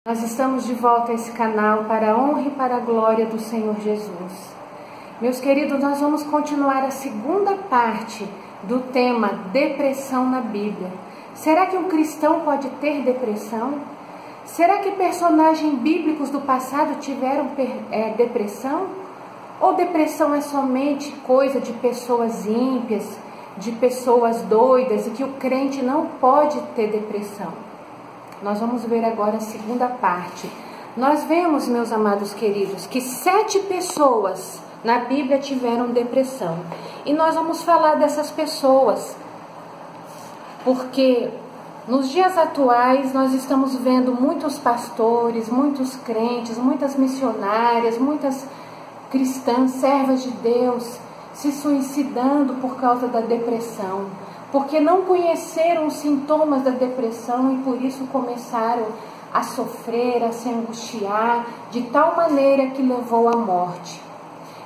Nós estamos de volta a esse canal para a honra e para a glória do Senhor Jesus. Meus queridos, nós vamos continuar a segunda parte do tema depressão na Bíblia. Será que um cristão pode ter depressão? Será que personagens bíblicos do passado tiveram depressão? Ou depressão é somente coisa de pessoas ímpias, de pessoas doidas e que o crente não pode ter depressão? Nós vamos ver agora a segunda parte. Nós vemos, meus amados queridos, que 7 pessoas na Bíblia tiveram depressão. E nós vamos falar dessas pessoas, porque nos dias atuais nós estamos vendo muitos pastores, muitos crentes, muitas missionárias, muitas cristãs, servas de Deus, se suicidando por causa da depressão, porque não conheceram os sintomas da depressão e por isso começaram a sofrer, a se angustiar, de tal maneira que levou à morte.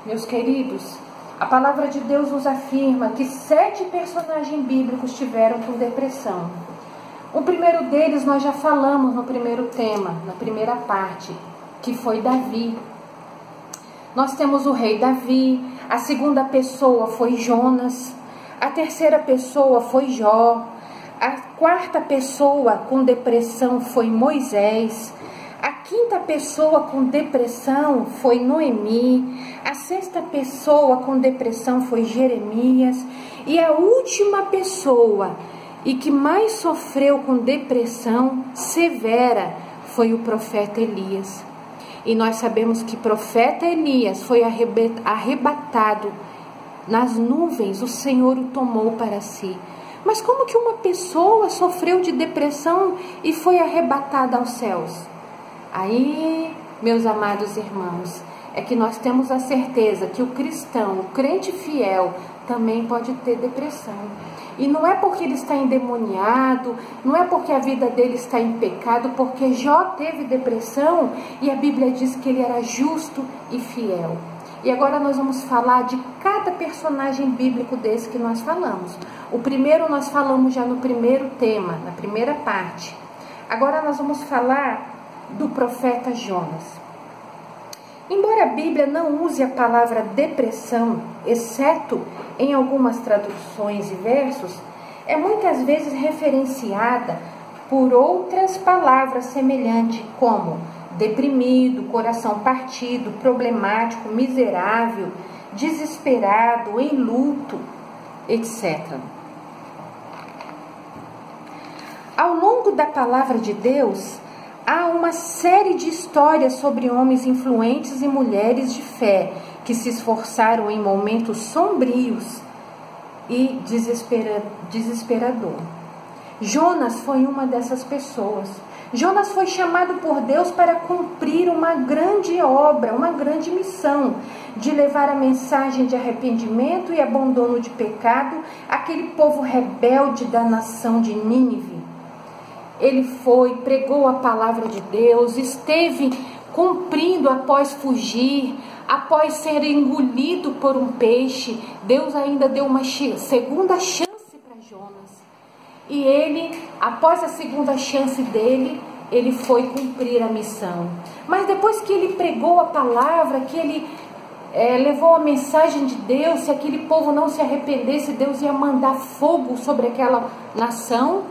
Meus queridos, a palavra de Deus nos afirma que 7 personagens bíblicos tiveram com depressão. O primeiro deles nós já falamos no primeiro tema, na primeira parte, que foi Davi. Nós temos o rei Davi, a segunda pessoa foi Jonas, a terceira pessoa foi Jó, a quarta pessoa com depressão foi Moisés, a quinta pessoa com depressão foi Noemi, a sexta pessoa com depressão foi Jeremias e a última pessoa e que mais sofreu com depressão severa foi o profeta Elias. E nós sabemos que o profeta Elias foi arrebatado nas nuvens, o Senhor o tomou para si. Mas como que uma pessoa sofreu de depressão e foi arrebatada aos céus? Aí, meus amados irmãos, é que nós temos a certeza que o cristão, o crente fiel, também pode ter depressão. E não é porque ele está endemoniado, não é porque a vida dele está em pecado, porque Jó teve depressão e a Bíblia diz que ele era justo e fiel. E agora nós vamos falar de cada personagem bíblico desse que nós falamos. O primeiro nós falamos já no primeiro tema, na primeira parte. Agora nós vamos falar do profeta Jonas. Embora a Bíblia não use a palavra depressão, exceto em algumas traduções e versos, é muitas vezes referenciada por outras palavras semelhantes, como deprimido, coração partido, problemático, miserável, desesperado, em luto, etc. Ao longo da palavra de Deus, há uma série de histórias sobre homens influentes e mulheres de fé que se esforçaram em momentos sombrios e desesperador. Jonas foi uma dessas pessoas. Jonas foi chamado por Deus para cumprir uma grande obra, uma grande missão, de levar a mensagem de arrependimento e abandono de pecado àquele povo rebelde da nação de Nínive. Ele foi, pregou a palavra de Deus, esteve cumprindo após fugir, após ser engolido por um peixe. Deus ainda deu uma segunda chance para Jonas. E ele, após a segunda chance dele, ele foi cumprir a missão. Mas depois que ele pregou a palavra, que ele levou a mensagem de Deus, se aquele povo não se arrependesse, Deus ia mandar fogo sobre aquela nação.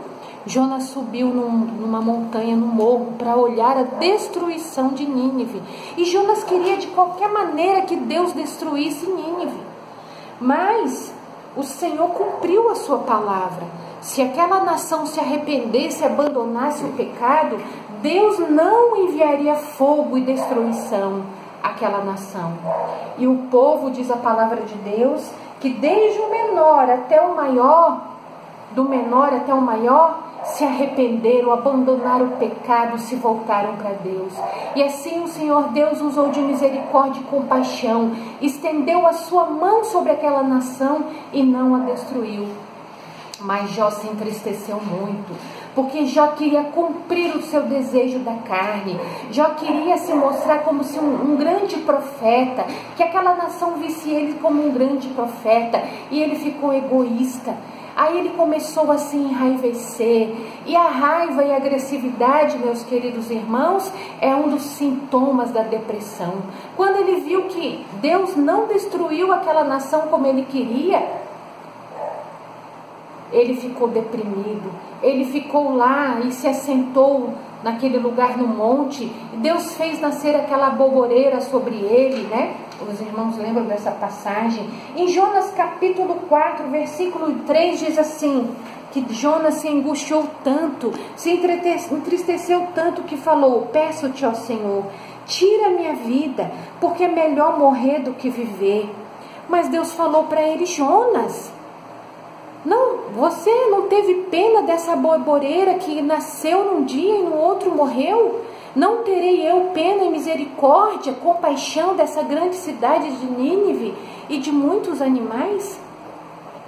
Jonas subiu numa montanha, num morro, para olhar a destruição de Nínive. E Jonas queria de qualquer maneira que Deus destruísse Nínive. Mas o Senhor cumpriu a sua palavra. Se aquela nação se arrependesse, abandonasse o pecado, Deus não enviaria fogo e destruição àquela nação. E o povo, diz a palavra de Deus, que desde o menor até o maior, do menor até o maior, se arrependeram, abandonaram o pecado, se voltaram para Deus. E assim o Senhor Deus usou de misericórdia e compaixão, estendeu a sua mão sobre aquela nação e não a destruiu. Mas Jó se entristeceu muito, porque Jó queria cumprir o seu desejo da carne. Jó queria se mostrar como se um grande profeta, que aquela nação visse ele como um grande profeta, e ele ficou egoísta. Aí ele começou a se enraivecer. E a raiva e a agressividade, meus queridos irmãos, é um dos sintomas da depressão. Quando ele viu que Deus não destruiu aquela nação como ele queria, ele ficou deprimido. Ele ficou lá e se assentou naquele lugar no monte. Deus fez nascer aquela bolboreira sobre ele, né? Os irmãos lembram dessa passagem? Em Jonas capítulo 4, versículo 3 diz assim, que Jonas se angustiou tanto, se entristeceu tanto que falou: peço-te, ó Senhor, tira a minha vida, porque é melhor morrer do que viver. Mas Deus falou para ele: Jonas, não, você não teve pena dessa bolboreira que nasceu num dia e no outro morreu? Não terei eu pena e misericórdia, compaixão dessa grande cidade de Nínive e de muitos animais?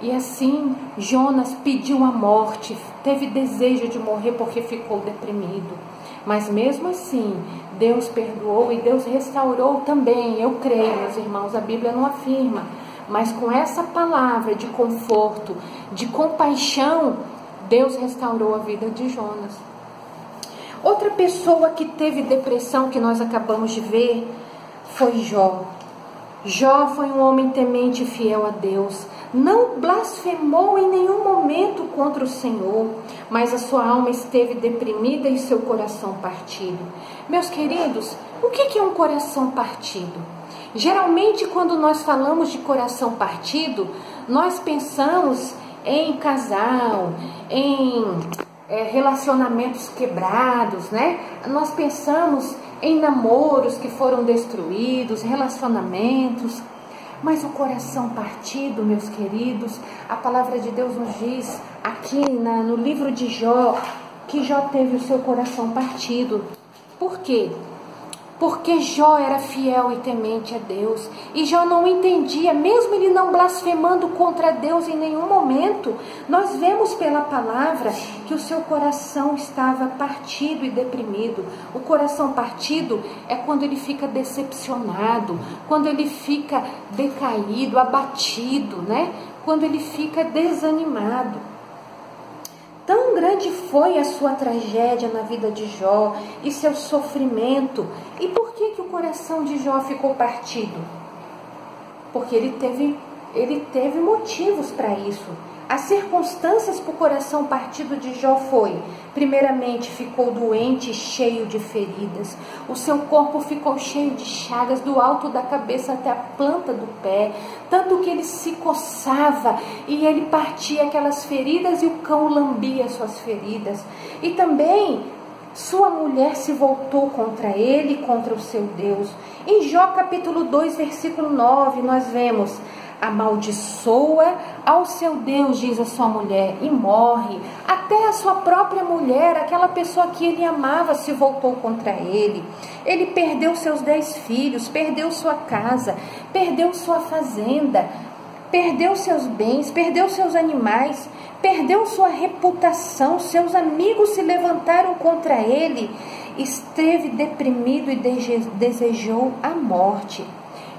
E assim Jonas pediu a morte, teve desejo de morrer porque ficou deprimido. Mas mesmo assim, Deus perdoou e Deus restaurou também. Eu creio, meus irmãos, a Bíblia não afirma, mas com essa palavra de conforto, de compaixão, Deus restaurou a vida de Jonas. Outra pessoa que teve depressão, que nós acabamos de ver, foi Jó. Jó foi um homem temente e fiel a Deus. Não blasfemou em nenhum momento contra o Senhor, mas a sua alma esteve deprimida e seu coração partido. Meus queridos, o que é um coração partido? Geralmente, quando nós falamos de coração partido, nós pensamos em casal, em relacionamentos quebrados, né? Nós pensamos em namoros que foram destruídos, relacionamentos. Mas o coração partido, meus queridos, a palavra de Deus nos diz aqui no livro de Jó, que Jó teve o seu coração partido. Por quê? Porque Jó era fiel e temente a Deus. E Jó não entendia, mesmo ele não blasfemando contra Deus em nenhum momento, nós vemos pela palavra que o seu coração estava partido e deprimido. O coração partido é quando ele fica decepcionado, quando ele fica decaído, abatido, né? Quando ele fica desanimado. Tão grande foi a sua tragédia na vida de Jó e seu sofrimento. E por que o coração de Jó ficou partido? Porque ele teve motivos para isso. As circunstâncias para o coração partido de Jó foi: primeiramente, ficou doente e cheio de feridas. O seu corpo ficou cheio de chagas, do alto da cabeça até a planta do pé. Tanto que ele se coçava e ele partia aquelas feridas e o cão lambia suas feridas. E também sua mulher se voltou contra ele e contra o seu Deus. Em Jó capítulo 2, versículo 9, nós vemos: amaldiçoa ao seu Deus, diz a sua mulher, e morre. Até a sua própria mulher, aquela pessoa que ele amava, se voltou contra ele. Ele perdeu seus 10 filhos, perdeu sua casa, perdeu sua fazenda, perdeu seus bens, perdeu seus animais, perdeu sua reputação. Seus amigos se levantaram contra ele, esteve deprimido e desejou a morte.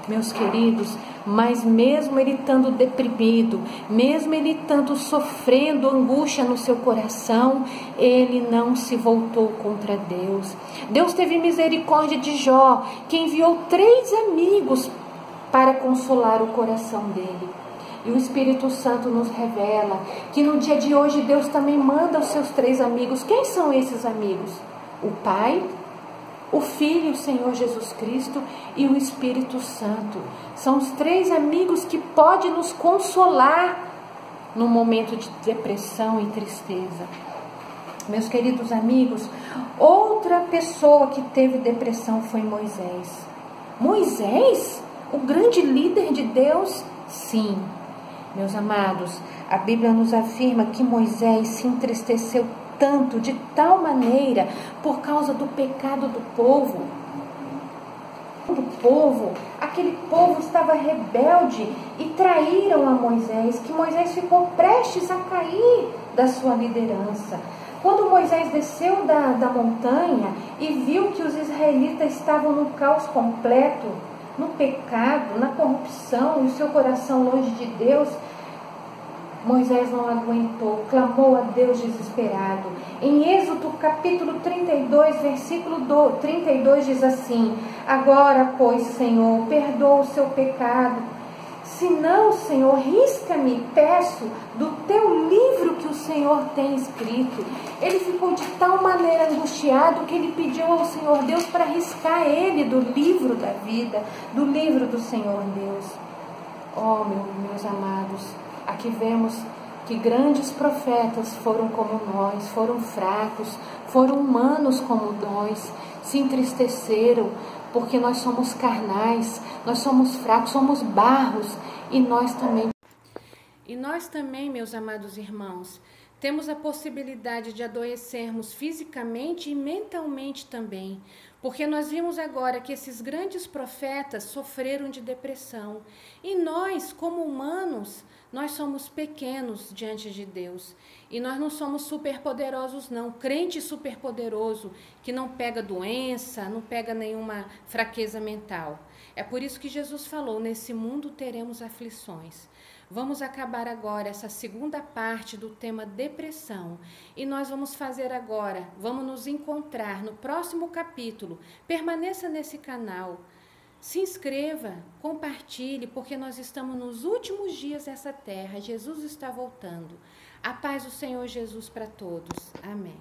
Meus queridos, mas mesmo ele estando deprimido, mesmo ele estando sofrendo angústia no seu coração, ele não se voltou contra Deus. Deus teve misericórdia de Jó, que enviou 3 amigos para consolar o coração dele. E o Espírito Santo nos revela que no dia de hoje Deus também manda os seus 3 amigos. Quem são esses amigos? O Pai, o Filho, o Senhor Jesus Cristo e o Espírito Santo. São os 3 amigos que podem nos consolar no momento de depressão e tristeza. Meus queridos amigos, outra pessoa que teve depressão foi Moisés. Moisés, o grande líder de Deus? Sim. Meus amados, a Bíblia nos afirma que Moisés se entristeceu tanto, de tal maneira, por causa do pecado do povo. Aquele povo estava rebelde e traíram a Moisés, que Moisés ficou prestes a cair da sua liderança. Quando Moisés desceu da montanha e viu que os israelitas estavam no caos completo, no pecado, na corrupção, e o seu coração longe de Deus, Moisés não aguentou, clamou a Deus desesperado. Em Êxodo capítulo 32, versículo 32 diz assim: agora, pois, Senhor, perdoa o seu pecado. Se não, Senhor, risca-me, peço, do teu livro que o Senhor tem escrito. Ele ficou de tal maneira angustiado que ele pediu ao Senhor Deus para riscar ele do livro da vida, do livro do Senhor Deus. Oh, meus amados, aqui vemos que grandes profetas foram como nós, foram fracos, foram humanos como nós, se entristeceram, porque nós somos carnais, nós somos fracos, somos barros, e nós também, meus amados irmãos, temos a possibilidade de adoecermos fisicamente e mentalmente também, porque nós vimos agora que esses grandes profetas sofreram de depressão, e nós, como humanos, nós somos pequenos diante de Deus, e nós não somos superpoderosos não, crente superpoderoso, que não pega doença, não pega nenhuma fraqueza mental. É por isso que Jesus falou, nesse mundo teremos aflições. Vamos acabar agora essa segunda parte do tema depressão, e nós vamos fazer agora, vamos nos encontrar no próximo capítulo. Permaneça nesse canal. Se inscreva, compartilhe, porque nós estamos nos últimos dias dessa terra. Jesus está voltando. A paz do Senhor Jesus para todos. Amém.